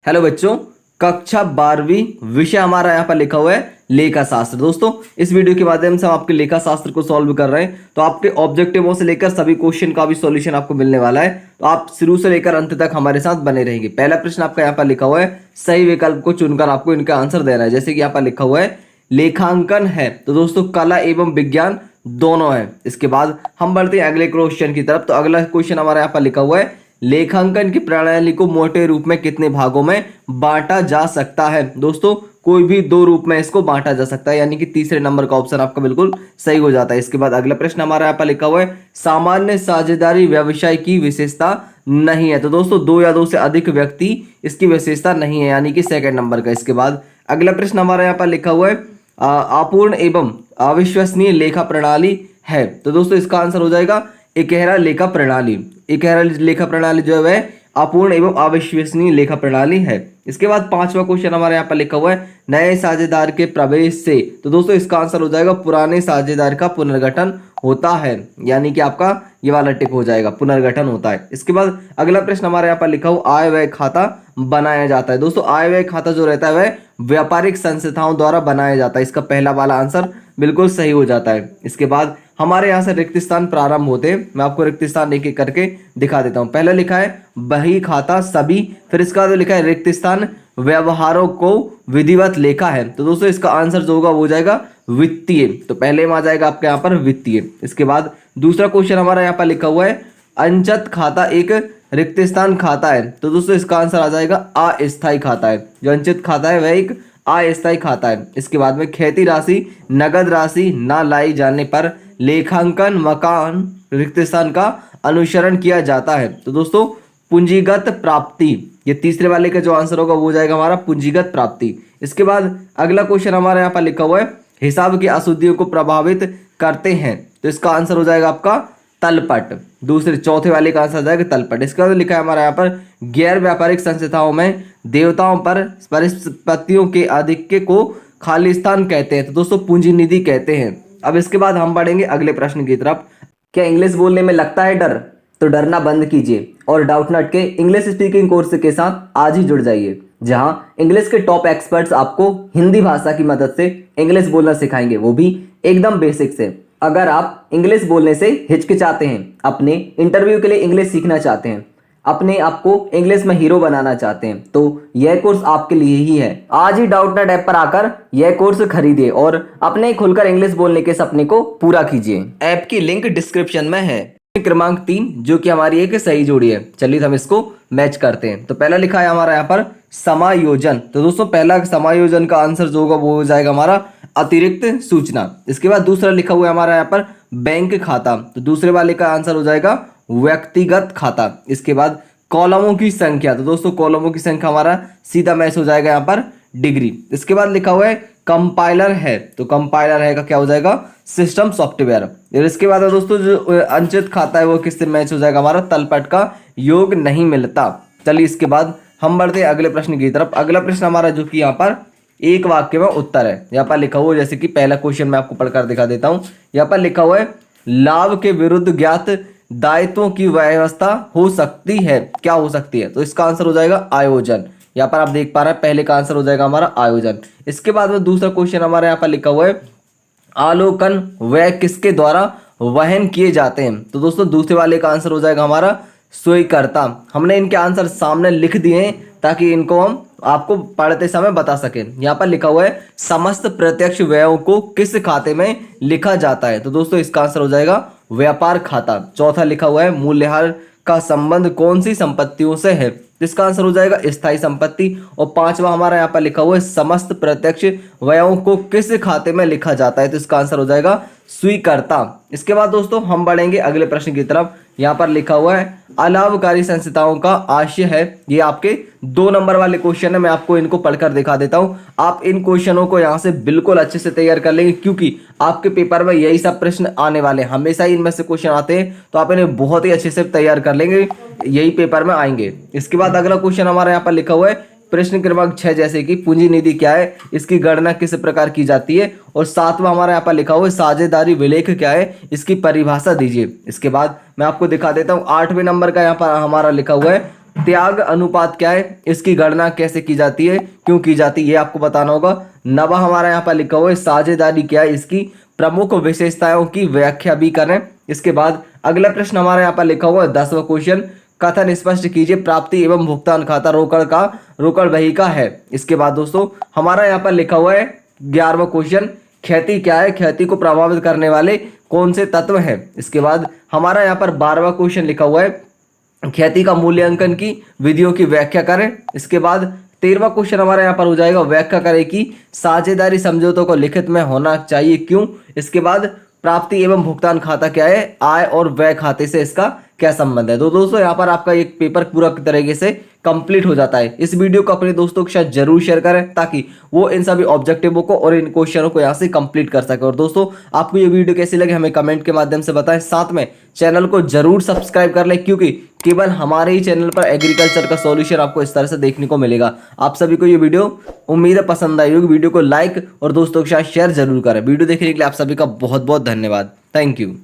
Hello बच्चों, कक्षा 12वीं विषय हमारा यहाँ पर लिखा हुआ है लेखा शास्त्र। दोस्तों, इस वीडियो के माध्यम से हम आपके लेखा शास्त्र को सॉल्व कर रहे हैं। तो आपके ऑब्जेक्टिवों से लेकर सभी क्वेश्चन का भी सॉल्यूशन आपको मिलने वाला है। तो आप शुरू से लेकर अंत तक हमारे साथ बने रहेंगे। पहला प्रश्न आपका यहाँ पर लिखा हुआ है, सही विकल्प को चुनकर आपको इनका आंसर देना है। जैसे कि यहाँ पर लिखा हुआ है लेखांकन है, तो दोस्तों कला एवं विज्ञान दोनों है। इसके बाद हम बढ़ते हैं अगले क्वेश्चन की तरफ। तो अगला क्वेश्चन हमारा यहाँ पर लिखा हुआ है, लेखांकन की प्रणाली को मोटे रूप में कितने भागों में बांटा जा सकता है। दोस्तों, कोई भी दो रूप में इसको बांटा जा सकता है, यानी कि तीसरे नंबर का ऑप्शन आपका बिल्कुल सही हो जाता है। इसके बाद अगला प्रश्न हमारा यहाँ पर लिखा हुआ है, सामान्य साझेदारी व्यवसाय की विशेषता नहीं है। तो दोस्तों, दो या दो से अधिक व्यक्ति इसकी विशेषता नहीं है, यानी कि सेकंड नंबर का। इसके बाद अगला प्रश्न हमारा यहाँ पर लिखा हुआ है, अपूर्ण एवं अविश्वसनीय लेखा प्रणाली है। तो दोस्तों, इसका आंसर हो जाएगा इकहरा लेखा प्रणाली। इकहरा लेखा प्रणाली जो है वह अपूर्ण एवं अविश्वसनीय लेखा प्रणाली है। इसके बाद पांचवा क्वेश्चन हमारे यहाँ पर लिखा हुआ है, नए साझेदार के प्रवेश से। तो दोस्तों, इसका आंसर हो जाएगा पुराने साझेदार का पुनर्गठन होता है, यानी कि आपका ये वाला टिक हो जाएगा, पुनर्गठन होता है। इसके बाद अगला प्रश्न हमारे यहाँ पर लिखा हुआ, आय व्यय खाता बनाया जाता है। दोस्तों, आय व्यय खाता जो रहता है वह व्यापारिक संस्थाओं द्वारा बनाया जाता है। इसका पहला वाला आंसर बिल्कुल सही हो जाता है। इसके बाद हमारे यहाँ से रिक्त स्थान प्रारंभ होते हैं। मैं आपको रिक्त स्थान एक एक करके दिखा देता हूँ। पहला लिखा है बही खाता सभी, फिर इसका बाद लिखा है रिक्त स्थान व्यवहारों को विधिवत लेखा है। तो दोस्तों, इसका आंसर जो होगा वो हो जाएगा वित्तीय। तो पहले में आ जाएगा आपके यहाँ पर वित्तीय। इसके बाद दूसरा क्वेश्चन हमारा यहाँ पर लिखा हुआ है, अंचत खाता एक रिक्त स्थान खाता है। तो दोस्तों, इसका आंसर आ जाएगा अस्थायी खाता है। जो अंचित खाता है वह एक अस्थायी खाता है। इसके बाद में खेती राशि नगद राशि ना लाई जाने पर लेखांकन मकान रिक्त स्थान का अनुसरण किया जाता है। तो दोस्तों, पूंजीगत प्राप्ति, ये तीसरे वाले का जो आंसर होगा वो हो जाएगा हमारा पूंजीगत प्राप्ति। इसके बाद अगला क्वेश्चन हमारे यहाँ पर लिखा हुआ है, हिसाब की अशुद्धियों को प्रभावित करते हैं। तो इसका आंसर हो जाएगा आपका तलपट। दूसरे चौथे वाले का आंसर हो जाएगा तलपट। इसके बाद लिखा है हमारे यहाँ पर, गैर व्यापारिक संस्थाओं में देवताओं पर परिसंपत्तियों के आधिक्य को खालिस्तान कहते हैं। तो दोस्तों, पूंजी निधि कहते हैं। अब इसके बाद हम बढ़ेंगे अगले प्रश्न की तरफ। क्या इंग्लिश बोलने में लगता है डर? तो डरना बंद कीजिए और डाउटनट के इंग्लिश स्पीकिंग कोर्स के साथ आज ही जुड़ जाइए, जहां इंग्लिश के टॉप एक्सपर्ट्स आपको हिंदी भाषा की मदद से इंग्लिश बोलना सिखाएंगे, वो भी एकदम बेसिक से। अगर आप इंग्लिश बोलने से हिचकिचाते हैं, अपने इंटरव्यू के लिए इंग्लिश सीखना चाहते हैं, अपने आप को इंग्लिश में हीरो बनाना चाहते हैं, तो यह कोर्स आपके लिए ही है। आज ही डाउटनट ऐप पर आकर यह कोर्स खरीदिए और अपने खुलकर इंग्लिश बोलने के सपने को पूरा कीजिए। ऐप की लिंक डिस्क्रिप्शन में है। क्रमांक 3 जो कि हमारी एक सही जोड़ी है। चलिए हम इसको मैच करते हैं। तो पहला लिखा है हमारा यहाँ पर समायोजन। तो दोस्तों, पहला समायोजन का आंसर जो होगा वो हो जाएगा हमारा अतिरिक्त सूचना। इसके बाद दूसरा लिखा हुआ है हमारा यहाँ पर बैंक खाता। तो दूसरे वाले का आंसर हो जाएगा व्यक्तिगत खाता। इसके बाद कॉलमों की संख्या। तो दोस्तों, कॉलमों की संख्या हमारा सीधा मैच हो जाएगा यहाँ पर डिग्री। इसके बाद लिखा हुआ है कंपाइलर है। तो कंपाइलर है का क्या हो जाएगा सिस्टम सॉफ्टवेयर। इसके बाद दोस्तों, जो अंचित खाता है वो किससे मैच हो जाएगा हमारा तलपट का योग नहीं मिलता। चलिए इसके बाद हम बढ़ते हैं अगले प्रश्न की तरफ। अगला प्रश्न हमारा जो कि यहाँ पर एक वाक्य में उत्तर है। यहाँ पर लिखा हुआ है, जैसे कि पहला क्वेश्चन मैं आपको पढ़कर दिखा देता हूँ। यहाँ पर लिखा हुआ है, लाभ के विरुद्ध ज्ञात दायित्वों की व्यवस्था हो सकती है। क्या हो सकती है? तो इसका आंसर हो जाएगा आयोजन। यहाँ पर आप देख पा रहे हैं पहले का आंसर हो जाएगा हमारा आयोजन। इसके बाद में दूसरा क्वेश्चन हमारे यहाँ पर लिखा हुआ है, आलोकन वह किसके द्वारा वहन किए जाते हैं। तो दोस्तों, दूसरे वाले का आंसर हो जाएगा हमारा स्वीकर्ता। हमने इनके आंसर सामने लिख दिए हैं ताकि इनको हम आपको पढ़ते समय बता सकें। यहाँ पर लिखा हुआ है, समस्त प्रत्यक्ष व्ययों को किस खाते में लिखा जाता है। तो दोस्तों, इसका आंसर हो जाएगा व्यापार खाता। चौथा लिखा हुआ है, मूल्यह्रास का संबंध कौन सी संपत्तियों से है। इसका आंसर हो जाएगा स्थायी संपत्ति। और पांचवा हमारा यहाँ पर लिखा हुआ है, समस्त प्रत्यक्ष व्ययों को किस खाते में लिखा जाता है। तो इसका आंसर हो जाएगा स्वीकर्ता। इसके बाद दोस्तों, हम बढ़ेंगे अगले प्रश्न की तरफ। यहाँ पर लिखा हुआ है, अलाभकारी संस्थाओं का आशय है। ये आपके 2 नंबर वाले क्वेश्चन है। मैं आपको इनको पढ़कर दिखा देता हूँ। आप इन क्वेश्चनों को यहाँ से बिल्कुल अच्छे से तैयार कर लेंगे, क्योंकि आपके पेपर में यही सब प्रश्न आने वाले हैं। हमेशा ही इनमें से क्वेश्चन आते हैं, तो आप इन्हें बहुत ही अच्छे से तैयार कर लेंगे, यही पेपर में आएंगे। इसके बाद अगला क्वेश्चन हमारे यहाँ पर लिखा हुआ है, प्रश्न क्रमांक 6 जैसे कि पूंजी निधि क्या है, इसकी गणना किस प्रकार की जाती है। और 7वां हमारा यहाँ पर लिखा हुआ है, साझेदारी विलेख क्या है, इसकी परिभाषा दीजिए। इसके बाद मैं आपको दिखा देता हूँ 8वें नंबर का यहाँ पर हमारा लिखा हुआ है, त्याग अनुपात क्या है, इसकी गणना कैसे की जाती है, क्यों की जाती है, ये आपको बताना होगा। नवा हमारा यहाँ पर लिखा हुआ है साझेदारी क्या है, इसकी प्रमुख विशेषताओं की व्याख्या भी करें। इसके बाद अगला प्रश्न हमारा यहाँ पर लिखा हुआ है 10वां क्वेश्चन, कथन स्पष्ट कीजिए प्राप्ति एवं भुगतान खाता रोकड़ बही का है। इसके बाद दोस्तों हमारा यहाँ पर लिखा हुआ है 11वां क्वेश्चन, ख्याति क्या है, ख्याति को प्रभावित करने वाले कौन से तत्व हैं। इसके बाद हमारा यहाँ पर 12वां क्वेश्चन लिखा हुआ है, ख्याति का मूल्यांकन की विधियों की व्याख्या करें। इसके बाद 13वां क्वेश्चन हमारा यहाँ पर हो जाएगा, व्याख्या करें कि साझेदारी समझौतों को लिखित में होना चाहिए, क्यों। इसके बाद प्राप्ति एवं भुगतान खाता क्या है, आय और व्यय खाते से इसका क्या संबंध है। तो दोस्तों यहाँ पर आपका एक पेपर पूरा तरीके से कंप्लीट हो जाता है। इस वीडियो को अपने दोस्तों के साथ जरूर शेयर करें ताकि वो इन सभी ऑब्जेक्टिवों को और इन क्वेश्चनों को यहाँ से कंप्लीट कर सके। और दोस्तों आपको ये वीडियो कैसी लगे हमें कमेंट के माध्यम से बताएं, साथ में चैनल को जरूर सब्सक्राइब कर लें, क्योंकि केवल हमारे ही चैनल पर एग्रीकल्चर का सॉल्यूशन आपको इस तरह से देखने को मिलेगा। आप सभी को ये वीडियो उम्मीद है पसंद आई होगी। वीडियो को लाइक और दोस्तों के साथ शेयर जरूर करें। वीडियो देखने के लिए आप सभी का बहुत बहुत धन्यवाद। Thank you.